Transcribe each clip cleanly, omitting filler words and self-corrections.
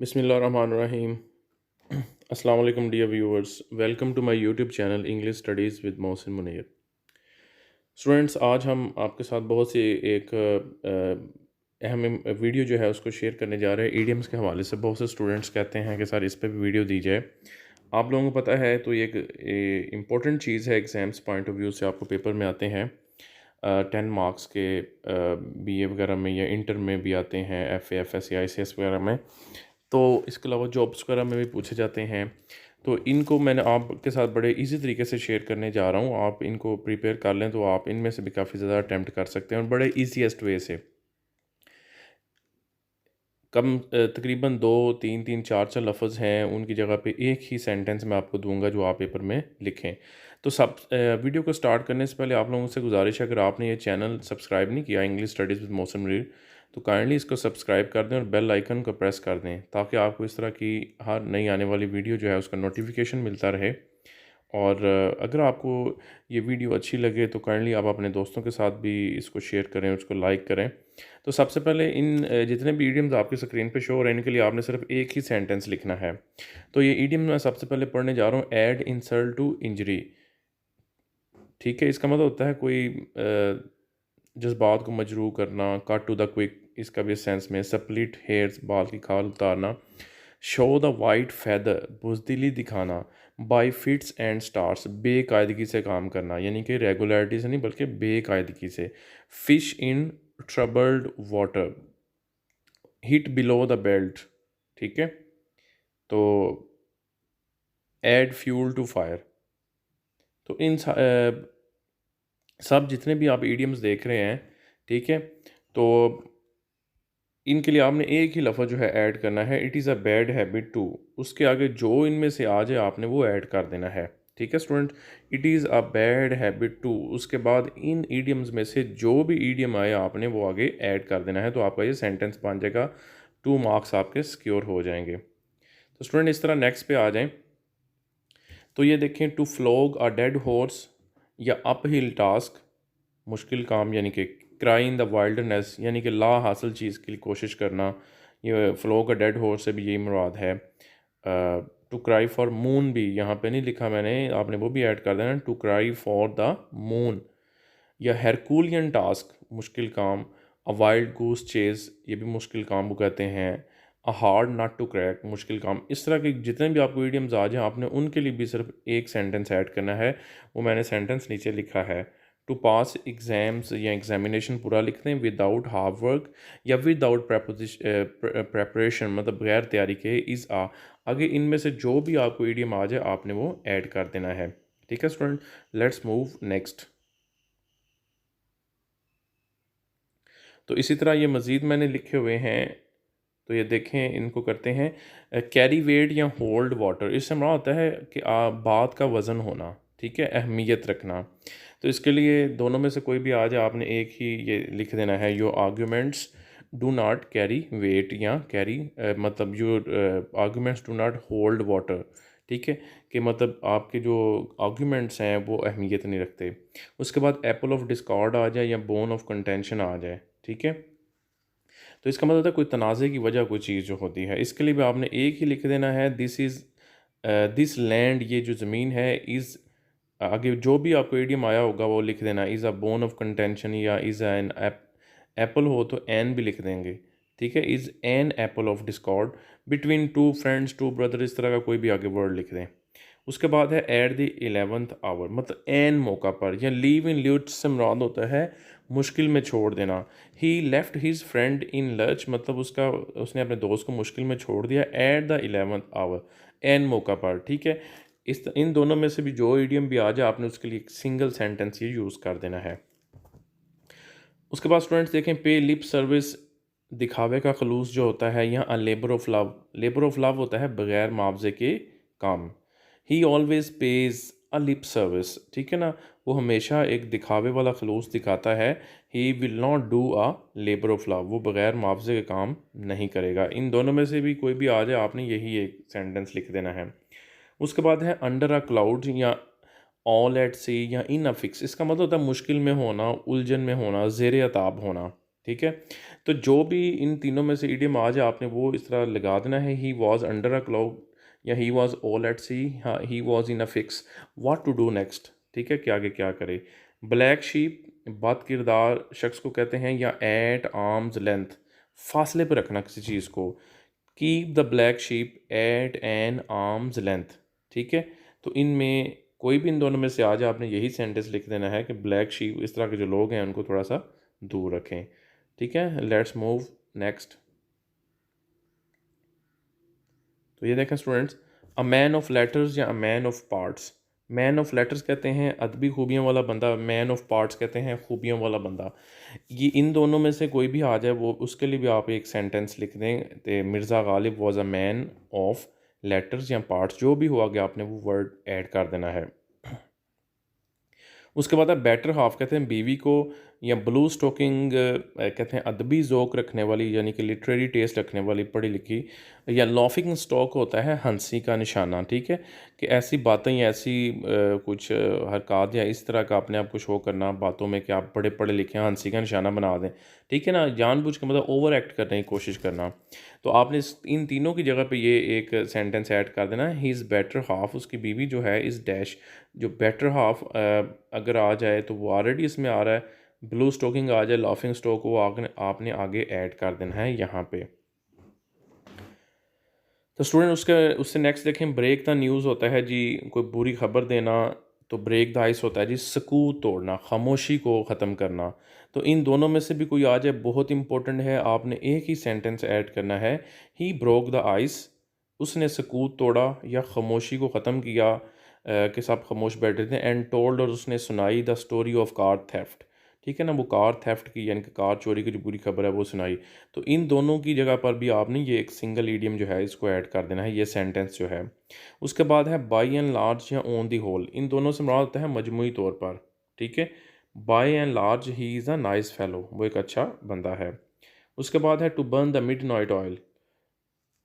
Bismillahirrahmanirrahim. Assalamu alaikum dear viewers. Welcome to my YouTube channel English Studies with Mohsin Munir. Students, आज हम आपके साथ बहुत सी एक अहम वीडियो जो है उसको शेयर करने जा रहे हैं ईडियम्स के हवाले से। बहुत से स्टूडेंट्स कहते हैं कि सर इस पर भी वीडियो दी जाए। आप लोगों को पता है तो ये एक इम्पॉर्टेंट चीज़ है, एग्ज़ाम्स पॉइंट ऑफ व्यू से आपको पेपर में आते हैं 10 मार्क्स के, बीए वगैरह में या इंटर में भी आते हैं, F A F S I C S वगैरह में। तो इसके अलावा जॉब्स वगैरह में भी पूछे जाते हैं। तो इनको मैंने आपके साथ बड़े इजी तरीके से शेयर करने जा रहा हूँ। आप इनको प्रिपेयर कर लें तो आप इनमें से भी काफ़ी ज़्यादा अटैम्प्ट कर सकते हैं और बड़े ईजीएस्ट वे से। तकरीबन 2 3 3 4 4 लफ्ज़ हैं, उनकी जगह पे एक ही सेंटेंस मैं आपको दूंगा जो आप पेपर में लिखें। तो वीडियो को स्टार्ट करने से पहले आप लोगों से गुजारिश है, अगर आपने ये चैनल सब्सक्राइब नहीं किया English studies with Mohsin Munir, तो काइंडली इसको सब्सक्राइब कर दें और बेल आइकन को प्रेस कर दें ताकि आपको इस तरह की हर नई आने वाली वीडियो जो है उसका नोटिफिकेशन मिलता रहे। और अगर आपको ये वीडियो अच्छी लगे तो काइंडली आप अपने दोस्तों के साथ भी इसको शेयर करें, उसको लाइक करें। तो सबसे पहले इन जितने भी ईडियम्स आपकी स्क्रीन पे शो हो रहे हैं इनके लिए आपने सिर्फ एक ही सेंटेंस लिखना है। तो ये ईडियम मैं सबसे पहले पढ़ने जा रहा हूँ, ऐड इंसल्ट टू इंजरी। ठीक है, इसका मतलब होता है कोई जज्बात को मजरू करना, कट टू द क्विक, इसका भी सेंस में स्प्लिट हेयर्स, बाल की खाल उतारना, शो द वाइट फैदर, बुजदिली दिखाना, बाय फिट्स एंड स्टार्स, बेकायदगी से काम करना, यानी कि रेगुलरिटी से नहीं बल्कि बेकायदगी से। Fish in troubled water, hit below the belt. ठीक है, तो ऐड फ्यूल टू फायर। तो सब जितने भी आप ईडियम्स देख रहे हैं, ठीक है, तो इनके लिए आपने एक ही लफ्ज़ जो है ऐड करना है, it is a bad habit to. उसके आगे जो इनमें से आ जाए आपने वो ऐड कर देना है। ठीक है student, it is a bad habit to, उसके बाद इन ईडियम्स में से जो भी ईडियम आए आपने वो आगे ऐड कर देना है। तो आपका ये सेंटेंस बन जाएगा, 2 मार्क्स आपके सिक्योर हो जाएंगे। तो स्टूडेंट इस तरह नेक्स्ट पे आ जाएं। तो ये देखें, to flog a dead horse या अप हिल टास्क, मुश्किल काम, यानी कि क्राई इन द वाइल्डनेस, यानी कि ला हासिल चीज़ के लिए कोशिश करना। ये फ्लॉग अ डेड हॉर्स से भी यही मुराद है। टू क्राई फॉर मून भी यहाँ पे नहीं लिखा मैंने, आपने वो भी ऐड कर देना, to cry for the moon. या हेरकुलियन टास्क, मुश्किल काम। अ वाइल्ड गूस चेज, ये भी मुश्किल काम को कहते हैं। A hard nut to crack, मुश्किल काम। इस तरह के जितने भी आपको ईडियम्स आ जाए आपने उनके लिए भी सिर्फ एक सेंटेंस ऐड करना है। वो मैंने सेंटेंस नीचे लिखा है, टू पास एग्ज़ाम्स या एग्जामिनेशन पूरा लिख दें विदाउट हार्ड वर्क या विदाउट प्रेपरेशन, मतलब बगैर तैयारी के। इज़ आ, आगे इनमें से जो भी आपको ईडियम आ जाए आपने वो ऐड कर देना है। ठीक है स्टूडेंट, लेट्स मूव नेक्स्ट। तो इसी तरह ये मज़ीद मैंने लिखे हुए हैं, तो ये देखें, इनको करते हैं। कैरी वेट या होल्ड वाटर, इससे हमारा होता है कि बात का वज़न होना, ठीक है, अहमियत रखना। तो इसके लिए दोनों में से कोई भी आ जाए आपने एक ही ये लिख देना है, your arguments do not carry weight या कैरी, मतलब your arguments do not hold water. ठीक है, कि मतलब आपके जो आर्ग्यूमेंट्स हैं वो अहमियत नहीं रखते। उसके बाद एप्पल ऑफ डिस्कॉर्ड आ जाए या बोन ऑफ कंटेंशन आ जाए। ठीक है, तो इसका मतलब है कोई तनाज़े की वजह कोई चीज़ जो होती है, इसके लिए भी आपने एक ही लिख देना है, दिस इज़ दिस लैंड, ये जो ज़मीन है, इज़, आगे जो भी आपको एडियम आया होगा वो लिख देना, is a bone of contention, या इज़ एन एप्पल हो तो एन भी लिख देंगे। ठीक है, is an apple of discord between two friends, two brother, इस तरह का कोई भी आगे वर्ड लिख दें। उसके बाद है एट द 11th आवर, मतलब एन मौका पर, या लीव इन ल्यूट से मुराद होता है मुश्किल में छोड़ देना। He left his friend in lurch, मतलब उसने अपने दोस्त को मुश्किल में छोड़ दिया at the 11th our, N मौका पर। ठीक है, इन दोनों में से भी जो ईडियम भी आ जाए आपने उसके लिए एक सिंगल सेंटेंस ही यूज़ कर देना है। उसके बाद स्टूडेंट्स देखें, पे लिप सर्विस, दिखावे का खलूस जो होता है, यहाँ labour of love, labour of love होता है बग़ैर मुआवजे के काम। ही always page a lip service, ठीक है ना, वो हमेशा एक दिखावे वाला खलूस दिखाता है। He will not do a labour of love, वो बग़ैर मुआवजे के काम नहीं करेगा। इन दोनों में से भी कोई भी आ जाए आपने यही एक सेंटेंस लिख देना है। उसके बाद है अंडर अ क्लाउड या ऑल एट सी या इन अ फिक्स, इसका मतलब होता है मुश्किल में होना, उलझन में होना, ज़ेर अताब होना। ठीक है। तो जो भी इन तीनों में से इडियम आ जाए आपने वो इस तरह लगा देना है। He was under a cloud या he was all at sea, हाँ he was in a fix, what to do next, ठीक है, कि आगे क्या करे। ब्लैक शीप बद किरदार शख्स को कहते हैं, या एट आर्म्स लेंथ, फासले पर रखना किसी चीज़ को। Keep the black sheep at an arms length, ठीक है। तो इनमें कोई भी इन दोनों में से आज आपने यही सेंटेंस लिख देना है कि ब्लैक शीप, इस तरह के जो लोग हैं उनको थोड़ा सा दूर रखें, ठीक है। Let's move next. तो ये देखें students, a man of letters या a man of parts. Man of letters कहते हैं अदबी खूबियों वाला बंदा, मैन ऑफ पार्ट्स कहते हैं खूबियों वाला बंदा। ये इन दोनों में से कोई भी आ जाए वो उसके लिए भी आप एक सेंटेंस लिख दें। तो Mirza Ghalib was a man of letters या पार्ट्स, जो भी हुआ कि आपने वो वर्ड ऐड कर देना है। उसके बाद आप बेटर हाफ कहते हैं बीवी को, या ब्लू स्टोकिंग कहते हैं अदबी ज़ोक रखने वाली, यानी कि लिटरेरी टेस्ट रखने वाली, पढ़ी लिखी। या लॉफिंग स्टॉक होता है हंसी का निशाना, ठीक है, कि ऐसी बातें या ऐसी कुछ हरकत या इस तरह का अपने आप को शो करना बातों में कि आप बड़े पढ़े लिखे हैं, हंसी का निशाना बना दें, ठीक है ना, जानबूझ के मतलब ओवर एक्ट करने की कोशिश करना। तो आपने इन तीनों की जगह पे ये एक सेंटेंस ऐड कर देना है, ही इज़ बेटर हाफ, उसकी बीवी जो है इज़ डैश। जो बेटर हाफ अगर आ जाए तो वो ऑलरेडी इसमें आ रहा है, ब्लू स्टोकिंग आ जाए, लाफिंग स्टॉक, वो आपने आगे ऐड कर देना है यहाँ पे। तो स्टूडेंट उसके उससे नेक्स्ट देखें, ब्रेक द न्यूज़ होता है जी कोई बुरी खबर देना। तो ब्रेक द आइस होता है जी सकूत तोड़ना, खामोशी को ख़त्म करना। तो इन दोनों में से भी कोई आ जाए, बहुत इंपॉर्टेंट है, आपने एक ही सेंटेंस ऐड करना है, ही ब्रोक द आइस, उसने सकूत तोड़ा या खामोशी को ख़त्म किया, कि सब खामोश बैठे थे, एंड टोल्ड, और उसने सुनाई, the story of car theft, ठीक है ना, वो कार थेफ्ट की यानी कि कार चोरी की जो पूरी खबर है वो सुनाई। तो इन दोनों की जगह पर भी आपने ये एक सिंगल ईडियम जो है इसको ऐड कर देना है, ये सेंटेंस जो है। उसके बाद है बाई एंड लार्ज या ऑन दी होल, इन दोनों से मुराद होता है मजमूई तौर पर, ठीक है। By and large he is a nice fellow, वो एक अच्छा बंदा है। उसके बाद है to burn the midnight oil,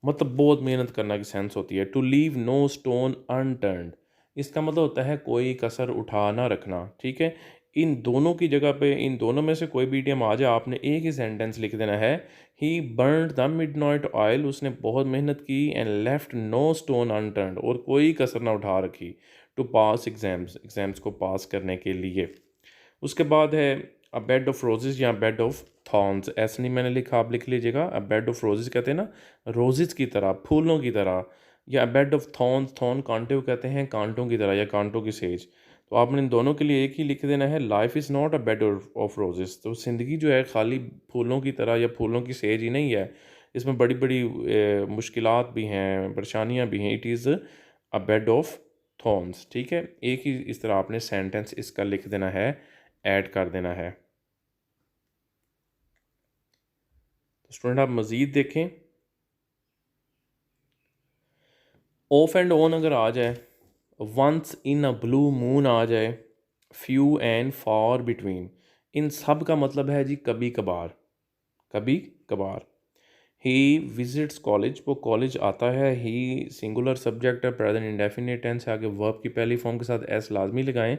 मतलब बहुत मेहनत करना की सेंस होती है। To leave no stone unturned, इसका मतलब होता है कोई कसर उठा ना रखना, ठीक है। इन दोनों की जगह पे इन दोनों में से कोई भी इडियम आ जाए आपने एक ही सेंटेंस लिख देना है, he burned the midnight oil, उसने बहुत मेहनत की, and left no stone unturned, और कोई कसर ना उठा रखी, टू पास एग्जाम्स, एग्जाम्स को पास करने के लिए। उसके बाद है अ बेड ऑफ रोजेज़ या बेड ऑफ थॉर्न्स, ऐसे नहीं मैंने लिखा, आप लिख लीजिएगा। अ बेड ऑफ रोजेज़ कहते हैं ना रोजेज़ की तरह, फूलों की तरह, या बेड ऑफ थॉर्न्स, थॉर्न कांटे को कहते हैं कांटों की तरह या कांटों की सेज। तो आपने इन दोनों के लिए एक ही लिख देना है, life is not a bed of roses, तो ज़िंदगी जो है खाली फूलों की तरह या फूलों की सेज ही नहीं है, इसमें बड़ी बड़ी मुश्किलात भी हैं, परेशानियाँ भी हैं। It is a bed of thorns, ठीक है। एक ही इस तरह आपने सेंटेंस इसका लिख देना है, ऐड कर देना है। तो स्टूडेंट आप मज़ीद देखें, ऑफ एंड ऑन अगर आ जाए, once in a blue moon आ जाए, फ्यू एंड फार बिटवीन, इन सब का मतलब है जी कभी कभार, कभी कभार। ही विजिट्स कॉलेज, वो कॉलेज आता है। ही सिंगुलर सब्जेक्ट है, प्रेजेंट इंडेफिनिट टेंस है, आगे वर्ब की पहली फॉर्म के साथ एस लाजमी लगाएं,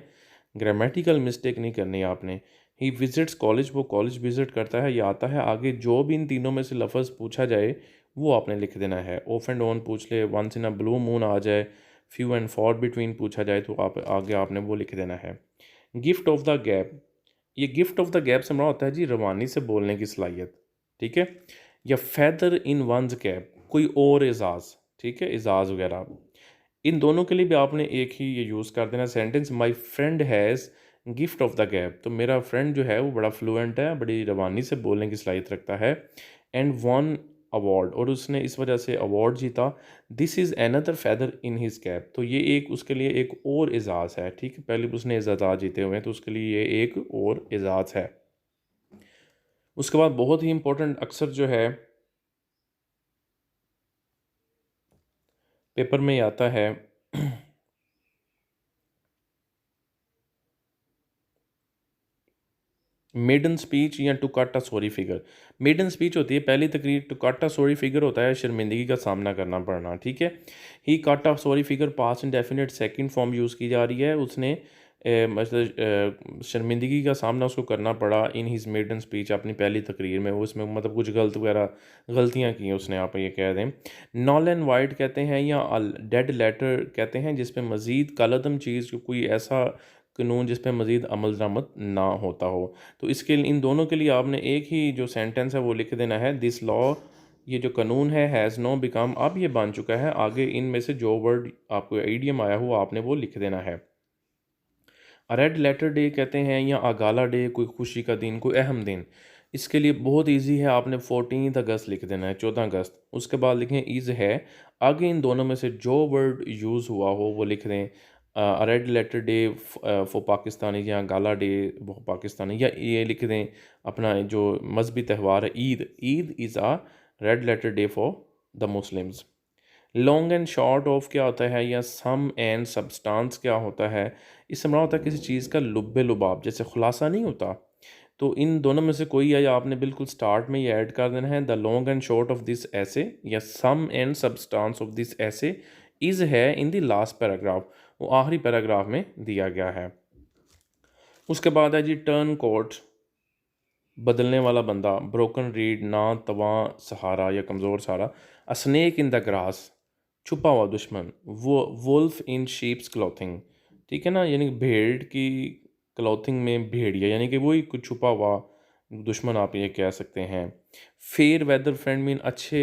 ग्रामेटिकल मिस्टेक नहीं करनी आपने। ही विजिट्स कॉलेज, वो कॉलेज विजिट करता है या आता है, आगे जो भी इन तीनों में से लफ्ज़ पूछा जाए वो आपने लिख देना है। ऑफ एंड ऑन पूछ ले, once in a blue moon आ जाए, फ्यू एंड फॉर बिटवीन पूछा जाए तो आप आगे आपने वो लिख देना है। गिफ्ट ऑफ द गैप, ये गिफ्ट ऑफ द गैप से हमारा होता है जी रवानी से बोलने की सलाहियत, ठीक है। या फैदर इन वंस कैप, कोई और एजाज़, ठीक है, एजाज़ वगैरह। इन दोनों के लिए भी आपने एक ही ये यूज़ कर देना sentence, my friend has gift of the gap, तो मेरा फ्रेंड जो है वो बड़ा फ्लुएंट है, बड़ी रवानी से बोलने की सलाहियत रखता है, एंड वन अवार्ड, और उसने इस वजह से अवार्ड जीता। This is another feather in his cap, तो ये एक उसके लिए एक और एजाज़ है, ठीक है, पहले भी उसने एजाज़ जीते हुए हैं तो उसके लिए ये एक और एजाज़ है। उसके बाद बहुत ही इंपॉर्टेंट अक्सर जो है पेपर में ही आता है, मेडन स्पीच या to cut a sorry figure. Maiden speech होती है पहली तकरीर, to cut a sorry figure होता है शर्मिंदगी का सामना करना पड़ना, ठीक है। He cut a sorry figure past indefinite second form use की जा रही है, उसने मतलब शर्मिंदगी का सामना उसको करना पड़ा इन हिज मेडन स्पीच, अपनी पहली तकरीर में। वो उसमें मतलब कुछ गलतियाँ की उसने, आप ये कह दें। नॉल एंड वाइट कहते हैं या डेड लेटर कहते हैं जिस पे मज़ीद कलअदम चीज़, कोई ऐसा कानून जिस पे मज़ीद अमल दरामद ना होता हो। तो इसके इन दोनों के लिए आपने एक ही जो सेंटेंस है वो लिख देना है, दिस लॉ, ये जो कानून है, हैज़ नो बिकम, अब ये बन चुका है। आगे इनमें से जो वर्ड आपको ईडियम आया हुआ आपने वो लिख देना है। रेड लेटर डे कहते हैं या अगाला डे, कोई खुशी का दिन, कोई अहम दिन। इसके लिए बहुत इजी है, आपने 14 अगस्त लिख देना है, 14 अगस्त। उसके बाद लिखें इज़ है, आगे इन दोनों में से जो वर्ड यूज़ हुआ हो वो लिख दें। Red letter day for Pakistani या गाला डे फॉर पाकिस्तानी, या ये लिख दें अपना जो मजहबी त्यौहार है Eid, Eid is a red letter day for the Muslims. Long and short of क्या होता है, या सम एंड सब्सटेंस क्या होता है। इससे हमारा होता है किसी चीज़ का लुब्बे लुबाब, जैसे खुलासा नहीं होता। तो इन दोनों में से कोई है, या आपने बिल्कुल स्टार्ट में ये ऐड कर देना है, the long and short of this ऐसे, या सम एंड सब्सटेंस ऑफ दिस ऐसे इज़ है इन द लास्ट पैराग्राफ, वो आखिरी पैराग्राफ में दिया गया है। उसके बाद है जी टर्न कोट, बदलने वाला बंदा, ब्रोकन रीड, ना तवा सहारा या कमज़ोर सहारा। A snake in the grass, छुपा हुआ दुश्मन। वो वुल्फ इन शीप्स क्लॉथिंग, ठीक है ना, यानी कि भेड़ की क्लॉथिंग में भेड़िया, यानी कि वही कुछ छुपा हुआ दुश्मन, आप ये कह सकते हैं। फेयर वेदर फ्रेंड मीन अच्छे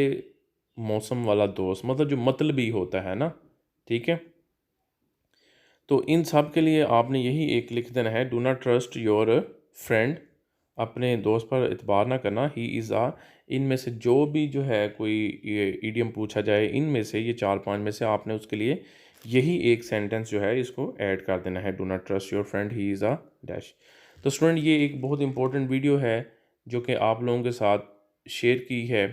मौसम वाला दोस्त, मतलब जो मतलबी होता है ना, ठीक है। तो इन सब के लिए आपने यही एक लिख देना है, do not trust your friend, अपने दोस्त पर इतबार ना करना, ही इज़ आ। इनमें से जो भी जो है कोई ये ईडियम पूछा जाए, इनमें से ये 4-5 में से आपने उसके लिए यही एक सेंटेंस जो है इसको ऐड कर देना है, do not trust your friend, he is a dash. तो स्टूडेंट, ये एक बहुत इंपॉर्टेंट वीडियो है जो कि आप लोगों के साथ शेयर की है।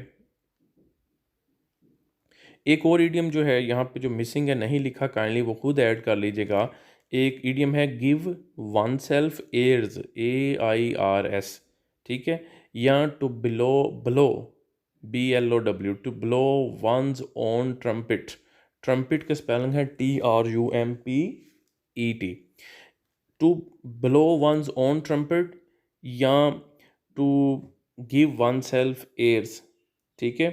एक और ईडियम जो है यहाँ पे जो मिसिंग है, नहीं लिखा, काइंडली वो खुद ऐड कर लीजिएगा। एक ईडियम है give oneself airs, AIRS, ठीक है, या to blow, blow, BLOW, to blow one's own trumpet. Trumpet का स्पेलिंग है TRUMPET। To blow one's own trumpet, या to give oneself airs, ठीक है।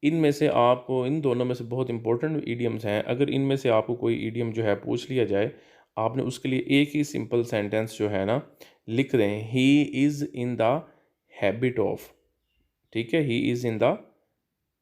इनमें से आपको, इन दोनों में से बहुत इंपॉर्टेंट ईडियम्स हैं। अगर इनमें से आपको कोई ईडियम जो है पूछ लिया जाए, आपने उसके लिए एक ही सिंपल सेंटेंस जो है ना लिख दें, ही is in the habit of, ठीक है, ही is in the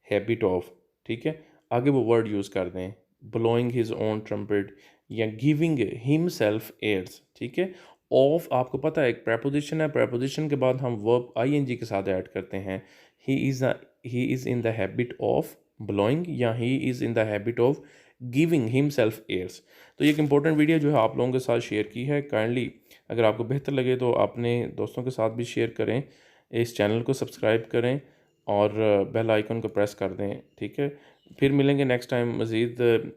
habit of, ठीक है। आगे वो वर्ड यूज़ कर दें, ब्लोइंग हिज ओन ट्रम्पेट, या गिविंग हिमसेल्फ एयर्स, ठीक है। ऑफ आपको पता है एक प्रेपोजिशन है, प्रेपोजिशन के बाद हम वर्ब ING के साथ ऐड करते हैं। He is he is in the habit of blowing, या he is in the habit of giving himself airs. तो ये एक इंपॉर्टेंट वीडियो जो है आप लोगों के साथ शेयर की है। काइंडली अगर आपको बेहतर लगे तो अपने दोस्तों के साथ भी शेयर करें, इस चैनल को सब्सक्राइब करें और बेल आइकन को प्रेस कर दें, ठीक है। फिर मिलेंगे नेक्स्ट टाइम मज़ीद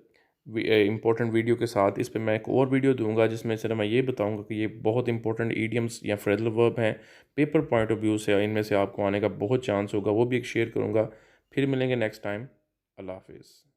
इंपॉर्टेंट वीडियो के साथ। इस पे मैं एक और वीडियो दूंगा जिसमें सिर्फ मैं ये बताऊंगा कि ये बहुत इंपॉर्टेंट ईडियम्स या फ्रेजल वर्ब हैं, पेपर पॉइंट ऑफ व्यू से इनमें से आपको आने का बहुत चांस होगा, वो भी एक शेयर करूंगा। फिर मिलेंगे नेक्स्ट टाइम। अल्लाह हाफिज़।